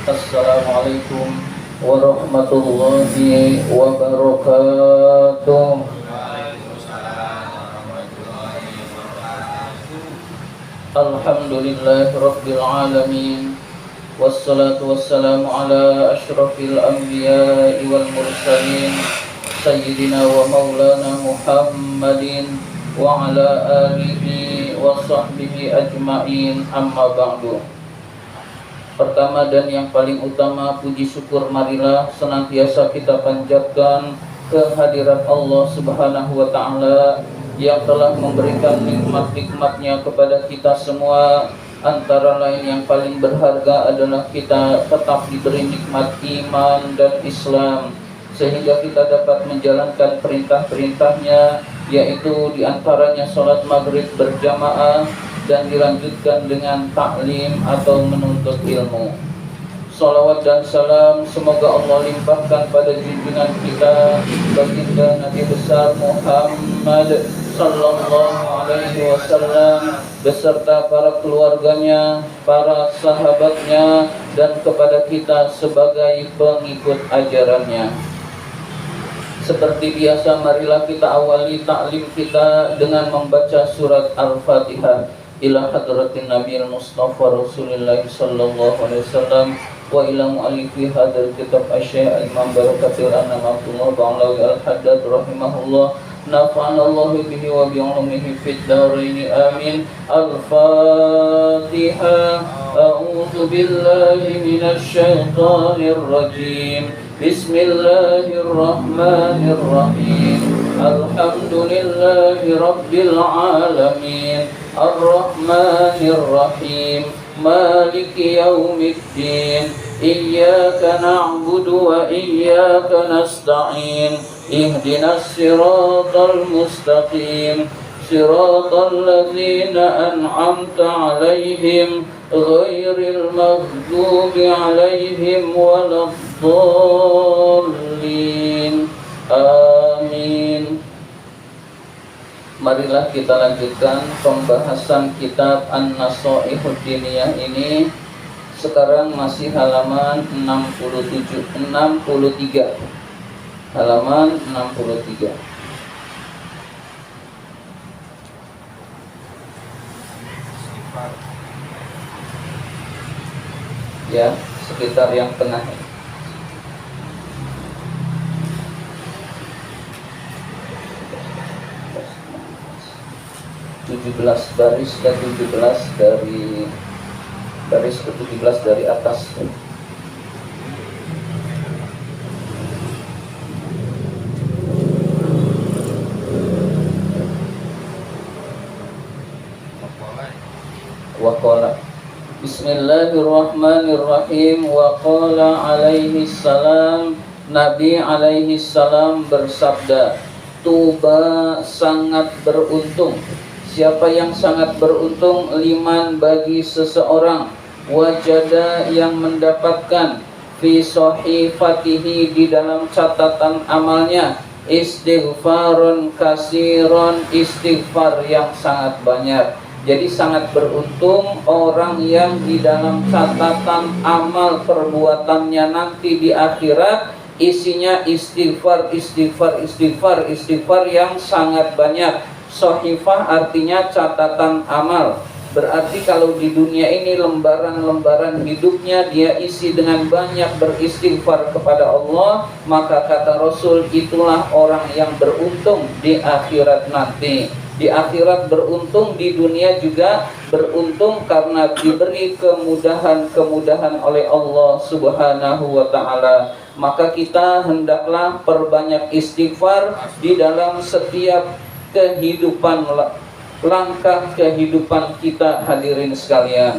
Assalamualaikum warahmatullahi wabarakatuh. Alhamdulillahirabbil alamin. Wassalatu wassalamu ala asyrafil anbiya'i wal mursalin sayyidina wa maulana Muhammadin wa ala alihi wa sahbihi ajma'in, amma ba'du. Pertama dan yang paling utama, puji syukur marilah senantiasa kita panjatkan kehadirat Allah Subhanahu wa ta'ala yang telah memberikan nikmat-nikmatnya kepada kita semua. Antara lain yang paling berharga adalah kita tetap diberi nikmat iman dan Islam, sehingga kita dapat menjalankan perintah-perintahnya, yaitu diantaranya sholat maghrib berjamaah dan dilanjutkan dengan taklim atau menuntut ilmu. Salawat dan salam semoga Allah limpahkan pada junjungan kita baginda Nabi besar Muhammad sallallahu alaihi wasallam beserta para keluarganya, para sahabatnya, dan kepada kita sebagai pengikut ajarannya. Seperti biasa, marilah kita awali taklim kita dengan membaca surat Al-Fatihah ila hadratin Nabi Mustafa Rasulullah sallallahu alaihi wasallam wa ila mu'allifi hadzal kitab asy-Syaikh Imam Barakatul Anam Abdullah Ba'alawi Al-Haddad rahimahullah, nafa'anallahu bihi wa bi'ulumihi fid dharain amin. Al-Fatihah. A'udzu billahi minasy syaithanir rajim. Bismillahirrahmanirrahim. Alhamdulillahi rabbil alamin. Ar-Rahmanir-Rahim. Maliki yaumiddin. Iyyaka na'budu wa iyyaka nasta'in. Ihdinas siratal mustaqim. Siratal ladzina an'amta 'alaihim ghairil maghdubi 'alaihim waladdallin. Amin. Marilah kita lanjutkan pembahasan kitab An-Nasaihud Diniyah ini. Sekarang masih halaman 63. Halaman 63. Ya, sekitar yang tengah. 17 baris ke-17 dari baris ke-17 dari atas. Waqala Bismillahirrahmanirrahim. Waqala alaihi salam. Nabi alaihi salam bersabda, tuba, sangat beruntung. Siapa yang sangat beruntung? Liman, bagi seseorang, wajada, yang mendapatkan, fi sahifatihi, di dalam catatan amalnya, istighfarun kasiron, istighfar yang sangat banyak. Jadi sangat beruntung orang yang di dalam catatan amal perbuatannya nanti di akhirat isinya istighfar, istighfar, istighfar, istighfar yang sangat banyak. Sahifah artinya catatan amal. Berarti kalau di dunia ini lembaran-lembaran hidupnya dia isi dengan banyak beristighfar kepada Allah, maka kata Rasul, itulah orang yang beruntung di akhirat nanti. Di akhirat beruntung, di dunia juga beruntung karena diberi kemudahan-kemudahan oleh Allah Subhanahu wa ta'ala. Maka kita hendaklah perbanyak istighfar di dalam setiap kehidupan, langkah kehidupan kita, hadirin sekalian.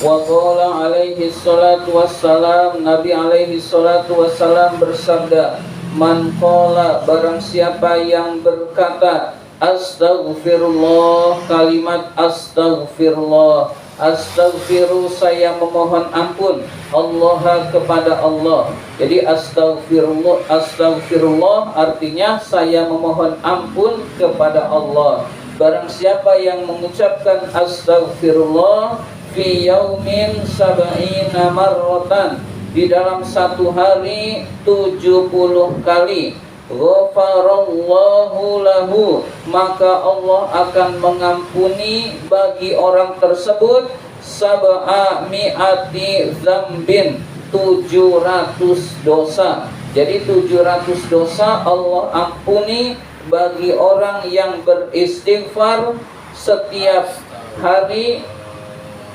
Wa qala alaihi salatu wassalam. Nabi alaihi salatu wassalam bersabda, man qala, barang siapa yang berkata astaghfirullah, kalimat astaghfirullah, astaghfiru, saya memohon ampun, Allah, kepada Allah. Jadi astaghfirullah, astaghfirullah artinya saya memohon ampun kepada Allah. Barang siapa yang mengucapkan astaghfirullah, fi yaumin sab'ina marratan, di dalam satu hari 70 kali. Ghafarallahu lahu, maka Allah akan mengampuni bagi orang tersebut sab'a mi'ati dzambin, 700 dosa. Jadi 700 dosa Allah ampuni bagi orang yang beristighfar setiap hari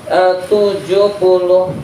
70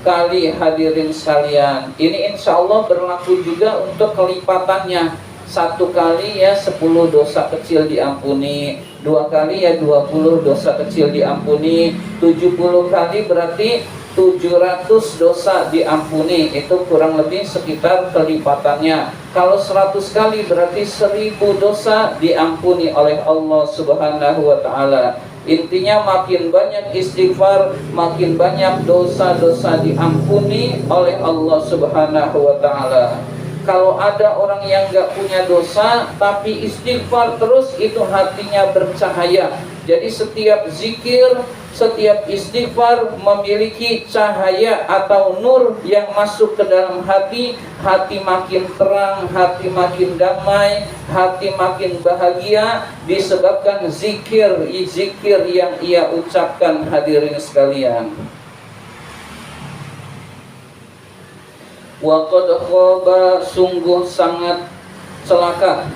kali. Hadirin sekalian, ini insya Allah berlaku juga untuk kelipatannya. Satu kali ya 10 dosa kecil diampuni, 2 kali ya 20 dosa kecil diampuni, 70 kali berarti 700 dosa diampuni. Itu kurang lebih sekitar kelipatannya. Kalau 100 kali berarti 1000 dosa diampuni oleh Allah Subhanahu wa ta'ala. Intinya makin banyak istighfar, makin banyak dosa-dosa diampuni oleh Allah Subhanahu wa ta'ala. Kalau ada orang yang gak punya dosa tapi istighfar terus, itu hatinya bercahaya. Jadi setiap zikir, setiap istighfar memiliki cahaya atau nur yang masuk ke dalam hati. Hati makin terang, hati makin damai, hati makin bahagia, disebabkan zikir yang ia ucapkan. Hadirin sekalian, wa qad khaba, sungguh sangat celaka,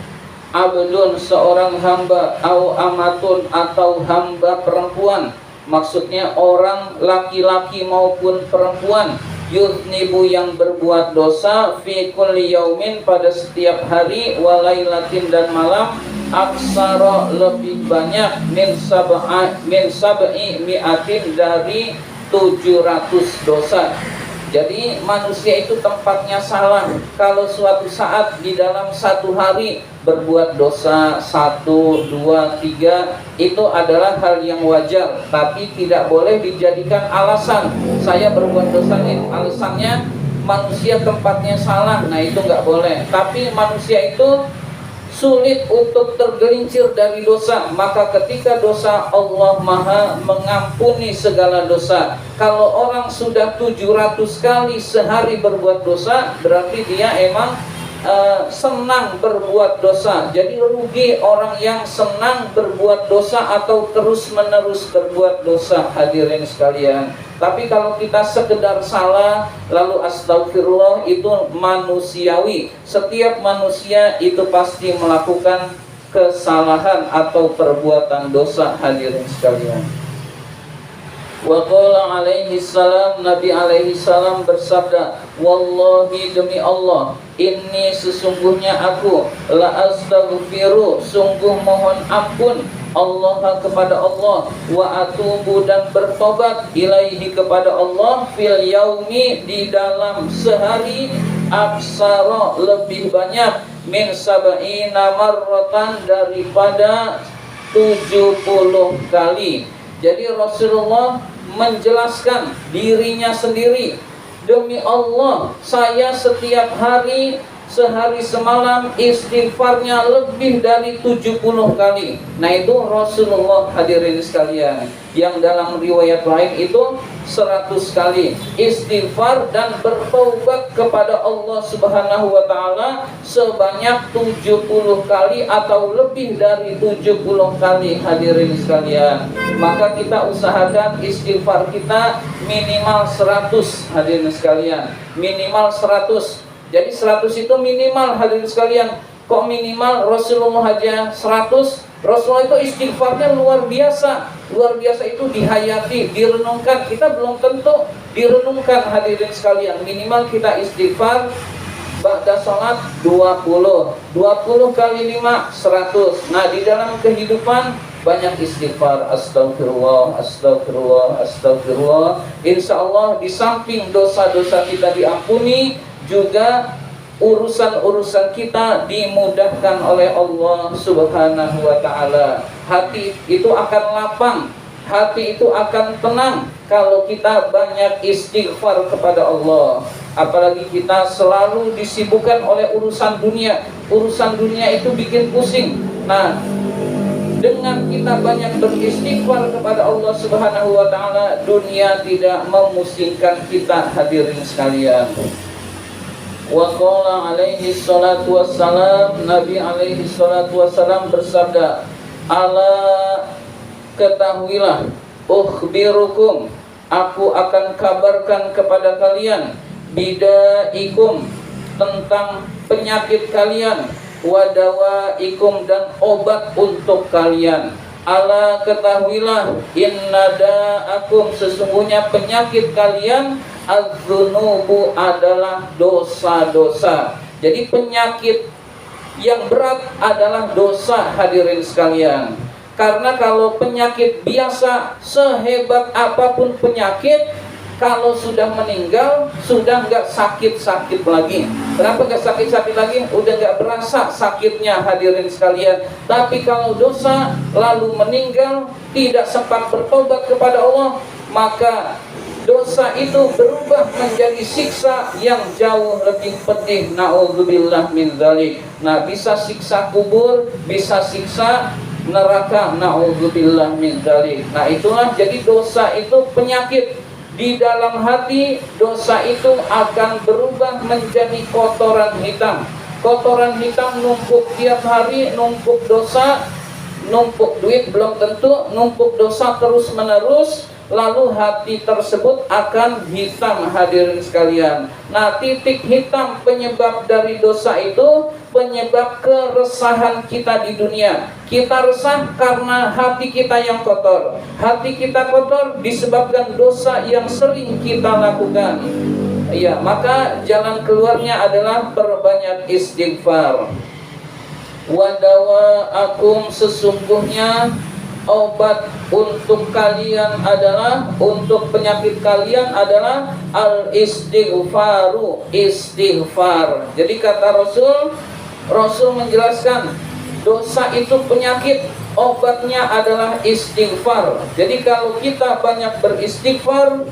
abdun, seorang hamba, au amatun, atau hamba perempuan. Maksudnya orang laki-laki maupun perempuan, yuznibu, yang berbuat dosa, fi kulli yaumin, pada setiap hari, walailatin, dan malam, aksara, lebih banyak, min sab'i mi'atin, dari 700 dosa. Jadi manusia itu tempatnya salah. Kalau suatu saat di dalam satu hari berbuat dosa 1, 2, 3, itu adalah hal yang wajar, tapi tidak boleh dijadikan alasan. Saya berbuat dosa ini, alasannya manusia tempatnya salah. Nah, itu nggak boleh. Tapi manusia itu sulit untuk tergelincir dari dosa. Maka ketika dosa, Allah Maha mengampuni segala dosa. Kalau orang sudah 700 kali sehari berbuat dosa, berarti dia emang senang berbuat dosa. Jadi rugi orang yang senang berbuat dosa atau terus menerus berbuat dosa. Hadirin sekalian, tapi kalau kita sekedar salah lalu astagfirullah, itu manusiawi. Setiap manusia itu pasti melakukan kesalahan atau perbuatan dosa. Hadirin sekalian, wa qala alaihi salam, Nabi alaihi salam bersabda, wallahi, demi Allah, inni, sesungguhnya aku, la astaghfiru, sungguh mohon ampun, Allah, kepada Allah, wa atubu, dan bertobat, ilaihi, kepada Allah, fil yaumi, di dalam sehari, aksara, lebih banyak, min sab'ina marratan, daripada 70 kali. Jadi Rasulullah menjelaskan dirinya sendiri, demi Allah, saya setiap hari, sehari semalam istighfarnya lebih dari 70 kali. Nah, itu Rasulullah. Hadirin sekalian, yang dalam riwayat lain itu 100 kali istighfar dan bertaubat kepada Allah Subhanahu wa ta'ala sebanyak 70 kali atau lebih dari 70 kali. Hadirin sekalian, maka kita usahakan istighfar kita minimal 100. Hadirin sekalian, minimal 100. Jadi 100 itu minimal. Hadirin sekalian, kok minimal? Rasulullah aja 100. Rasulullah itu istighfarnya luar biasa. Luar biasa itu dihayati, direnungkan. Kita belum tentu direnungkan. Hadirin sekalian, minimal kita istighfar ba'da salat 20 kali 5, 100. Nah, di dalam kehidupan banyak istighfar, astagfirullah, astagfirullah, astagfirullah. Insya Allah di samping dosa-dosa kita diampuni, juga urusan-urusan kita dimudahkan oleh Allah Subhanahu wa ta'ala. Hati itu akan lapang, hati itu akan tenang kalau kita banyak istighfar kepada Allah. Apalagi kita selalu disibukkan oleh urusan dunia. Urusan dunia itu bikin pusing. Nah, Dengan kita banyak beristighfar kepada Allah Subhanahu wa taala, dunia tidak memusingkan kita, hadirin sekalian. Wa qala alaihi salatu wassalam, Nabi alaihi salatu wassalam bersabda, ala ketahuilah, ukhbirukum, aku akan kabarkan kepada kalian, bidaikum, tentang penyakit kalian, wadawaikum, dan obat untuk kalian. Ala ketahuilah, innadaakum, sesungguhnya penyakit kalian, az-dzunubu, adalah dosa-dosa. Jadi penyakit yang berat adalah dosa, hadirin sekalian. Karena kalau penyakit biasa, sehebat apapun penyakit, kalau sudah meninggal, sudah nggak sakit-sakit lagi. Kenapa nggak sakit-sakit lagi? Udah nggak berasa sakitnya, hadirin sekalian. Tapi kalau dosa lalu meninggal, tidak sempat bertobat kepada Allah, maka dosa itu berubah menjadi siksa yang jauh lebih pedih. Na'udzubillah min dzalik. Nah, bisa siksa kubur, bisa siksa neraka. Na'udzubillah min dzalik. Nah, itulah jadi dosa itu penyakit. Di dalam hati, dosa itu akan berubah menjadi kotoran hitam. Kotoran hitam numpuk tiap hari, numpuk dosa, numpuk duit belum tentu, numpuk dosa terus menerus. Lalu hati tersebut akan hitam, hadirin sekalian. Nah, titik hitam penyebab dari dosa itu, penyebab keresahan kita di dunia. Kita resah karena hati kita yang kotor. Hati kita kotor disebabkan dosa yang sering kita lakukan. Ya, maka jalan keluarnya adalah perbanyak istighfar. Wadawaakum, sesungguhnya obat untuk kalian adalah, untuk penyakit kalian adalah al-istighfaru, istighfar. Jadi kata Rasul menjelaskan, dosa itu penyakit, obatnya adalah istighfar. Jadi kalau kita banyak beristighfar,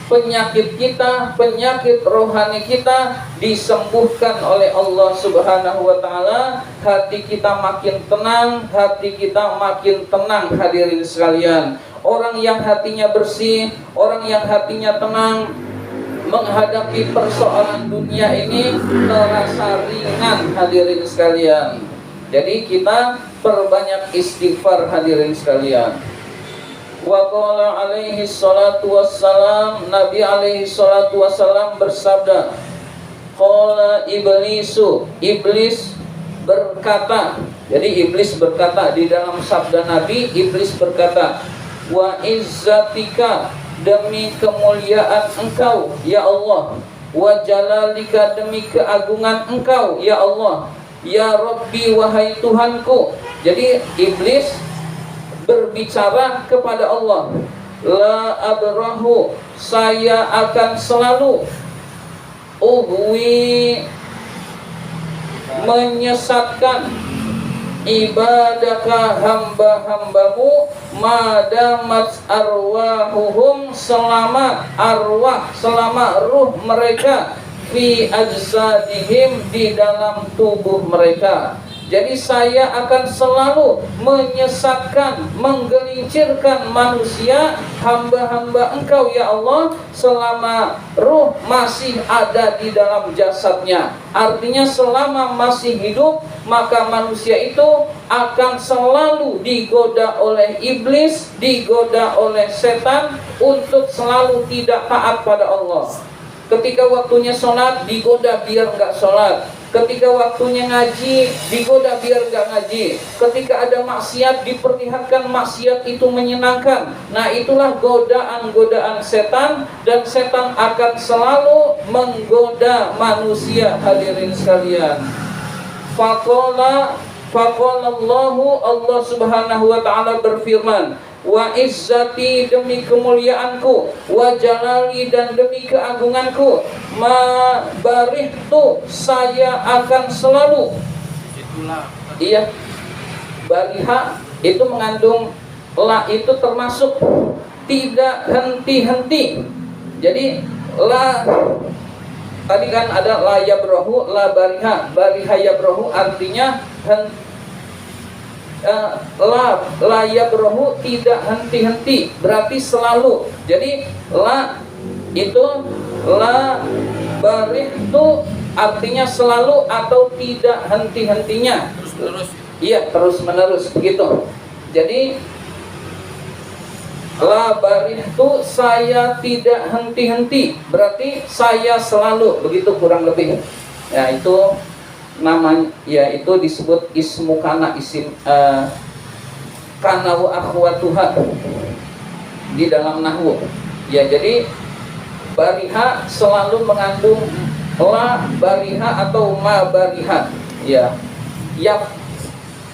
penyakit kita, penyakit rohani kita disembuhkan oleh Allah Subhanahu wa taala. Hati kita makin tenang, hati kita makin tenang, hadirin sekalian. Orang yang hatinya bersih, orang yang hatinya tenang, menghadapi persoalan dunia ini terasa ringan, hadirin sekalian. Jadi kita perbanyak istighfar, hadirin sekalian. Wa qala alaihi salatu wassalam, Nabi alaihi salatu wassalam bersabda, qala iblisu, iblis berkata. Jadi iblis berkata di dalam sabda Nabi, iblis berkata, wa izzatika, demi kemuliaan engkau ya Allah, wa jalalika, demi keagungan engkau ya Allah, ya Rabbi, wahai Tuhanku. Jadi iblis berbicara kepada Allah, la abrahu, saya akan selalu menyesatkan ibadaka, hamba-hambamu, madamat arwahuhum, selama arwah, selama ruh mereka, fi ajsadihim, di dalam tubuh mereka. Jadi saya akan selalu menyesatkan, menggelincirkan manusia, hamba-hamba engkau ya Allah, selama ruh masih ada di dalam jasadnya. Artinya selama masih hidup, maka manusia itu akan selalu digoda oleh iblis, digoda oleh setan untuk selalu tidak taat pada Allah. Ketika waktunya sholat, digoda biar nggak sholat. Ketika waktunya ngaji, digoda biar nggak ngaji. Ketika ada maksiat, diperlihatkan maksiat itu menyenangkan. Nah, itulah godaan-godaan setan, dan setan akan selalu menggoda manusia, hadirin sekalian. Faqala Allahu, Allah Subhanahu wa taala berfirman, wa izzati, demi kemuliaanku, wa jalali, dan demi keagunganku, ma barihtu, saya akan selalu. Itulah. Iya. Bariha itu mengandung la, itu termasuk tidak henti-henti. Jadi la tadi kan ada la yabrahu, la bariha. Bariha yabrahu artinya la yabrahu, tidak henti-henti, berarti selalu. Jadi la itu la barih itu artinya selalu atau tidak henti-hentinya. Iya, terus menerus begitu. Jadi la barih itu saya tidak henti-henti, berarti saya selalu, begitu kurang lebih. Ya itu namanya, ya itu disebut ismu kana, isim kana wa akhwatuha di dalam nahwu. Ya jadi bariha selalu mengandung la bariha atau ma bariha.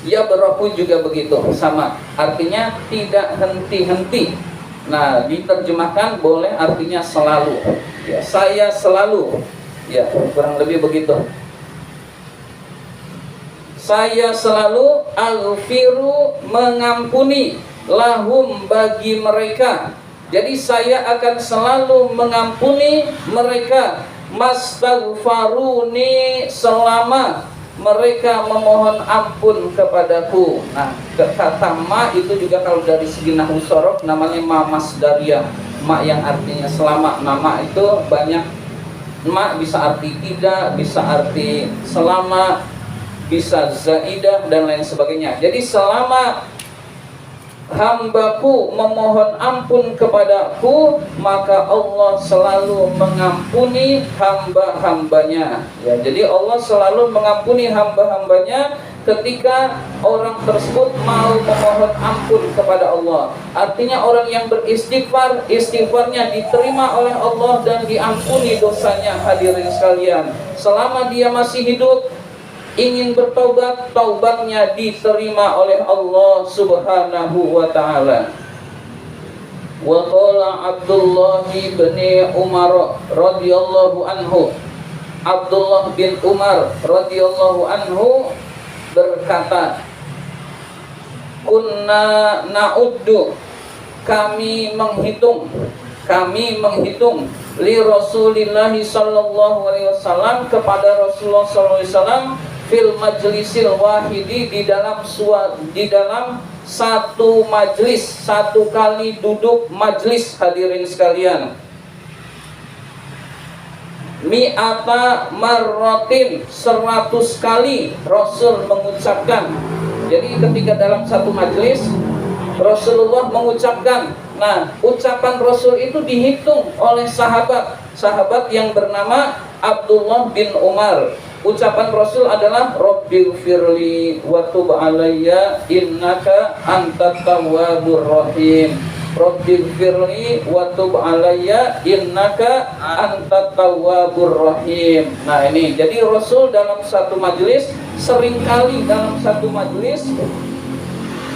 Ya berahu juga begitu, sama artinya tidak henti-henti. Nah diterjemahkan boleh artinya selalu, ya saya selalu, ya kurang lebih begitu. Saya selalu aghfiru, mengampuni, lahum, bagi mereka. Jadi saya akan selalu mengampuni mereka, mastaghfaruni, selama mereka memohon ampun kepadaku. Nah, kata ma itu juga kalau dari segi nahwu sorof namanya ma masdariyah, ma yang artinya selama. Nama itu banyak, ma bisa arti tidak, bisa arti selama, bisa zaidah dan lain sebagainya. Jadi selama hambaku memohon ampun kepadaku, maka Allah selalu mengampuni hamba-hambanya. Ya, jadi Allah selalu mengampuni hamba-hambanya ketika orang tersebut mau memohon ampun kepada Allah. Artinya orang yang beristighfar, istighfarnya diterima oleh Allah dan diampuni dosanya. Hadirin sekalian, selama dia masih hidup ingin bertaubat, taubatnya diterima oleh Allah Subhanahu wa taala. Wa qala Abdullah bin Umar radhiyallahu anhu, Abdullah bin Umar radhiyallahu anhu berkata, kunna na'uddu, kami menghitung li Rasulillah sallallahu alaihi wasallam, kepada Rasulullah sallallahu alaihi wasallam, fil majlisil wahidi, di dalam satu majlis, satu kali duduk majlis. Hadirin sekalian, mi'ata marratin, 100 kali Rasul mengucapkan. Jadi ketika dalam satu majlis Rasulullah mengucapkan, nah ucapan Rasul itu dihitung oleh sahabat yang bernama Abdullah bin Umar. Ucapan Rasul adalah Rabbighfirli wa tub alayya innaka antat tawwabur rahim. Rabbighfirli wa tub alayya innaka antat tawwabur rahim. Nah ini, jadi Rasul dalam satu majelis, seringkali dalam satu majelis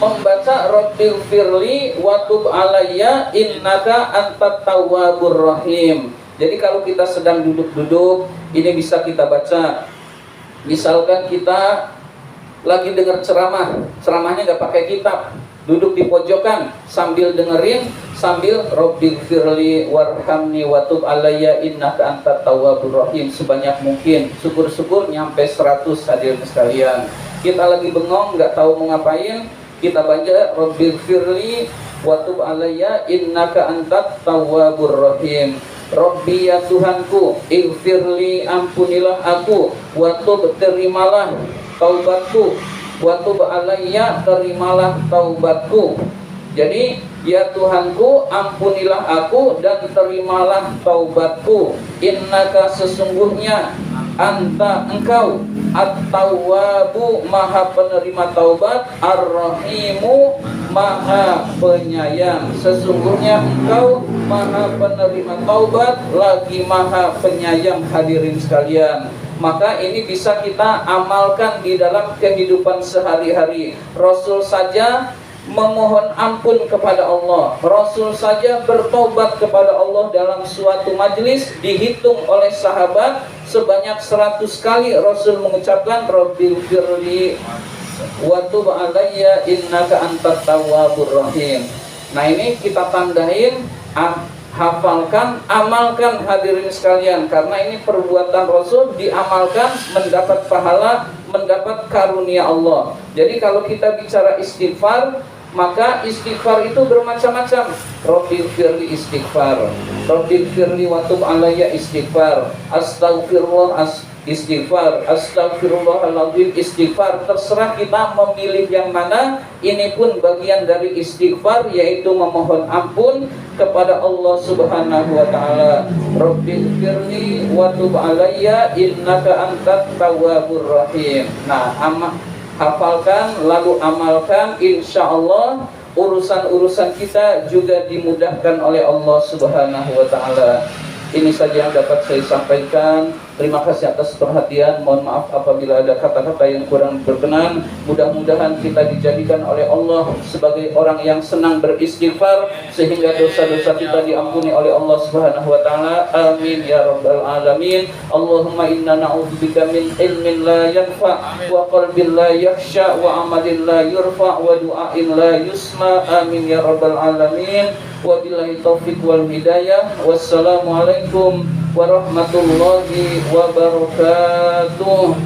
membaca Rabbighfirli wa tub alayya innaka antat tawwabur rahim. Jadi kalau kita sedang duduk-duduk, ini bisa kita baca. Misalkan kita lagi dengar ceramahnya nggak pakai kitab, duduk di pojokan sambil dengerin, sambil Rabbighfirli warhamni wa tub alayya innaka antat tawwabur rahim sebanyak mungkin. Syukur-syukur nyampe 100. Hadirin sekalian, kita lagi bengong nggak tahu mau ngapain, kita baca Rabbighfirli wa tub alayya innaka antat tawwabur rahim. Rabbi, ya Tuhanku, ighfirli, ampunilah aku, wa tub, terimalah taubatku, wa tub alayya, terimalah taubatku. Jadi ya Tuhanku, ampunilah aku dan terimalah taubatku. Innaka, sesungguhnya, anta, engkau, at-tawwabu, maha penerima taubat, ar-rahimu, maha penyayang. Sesungguhnya engkau maha penerima taubat lagi maha penyayang. Hadirin sekalian, maka ini bisa kita amalkan di dalam kehidupan sehari-hari. Rasul saja memohon ampun kepada Allah, Rasul saja bertobat kepada Allah dalam suatu majlis, dihitung oleh sahabat sebanyak 100 kali Rasul mengucapkan Rabbighfirli wa tub alayya innaka antat tawwabur rahim. Nah ini kita tandain hafalkan, amalkan hadirin sekalian, karena ini perbuatan Rasul diamalkan mendapat pahala, mendapat karunia Allah. Jadi kalau kita bicara istighfar, maka istighfar itu bermacam-macam. Rabbil firli istighfar, Rabbil firli wa tub alayya istighfar, astaghfirullah istighfar, astagfirullahaladzim istighfar. Terserah kita memilih yang mana. Ini pun bagian dari istighfar, yaitu memohon ampun kepada Allah Subhanahu wa taala. Rabbil firli wa tub alayya innaka antat tawwabur rahim. Nah, hafalkan lalu amalkan, insya Allah urusan-urusan kita juga dimudahkan oleh Allah Subhanahu wa taala. Ini saja yang dapat saya sampaikan. Terima kasih atas perhatian. Mohon maaf apabila ada kata-kata yang kurang berkenan. Mudah-mudahan kita dijadikan oleh Allah sebagai orang yang senang beristighfar, sehingga dosa-dosa kita diampuni oleh Allah Subhanahu wa taala. Amin ya rabbal alamin. Allahumma inna na'udzubika min ilmin la yanfa, wa qalbin la yakhsha, wa amalin la yurfa, wa du'ain la yusma. Amin ya rabbal alamin. Wabillahi taufiq wal hidayah. Wassalamualaikum warahmatullahi wabarakatuh.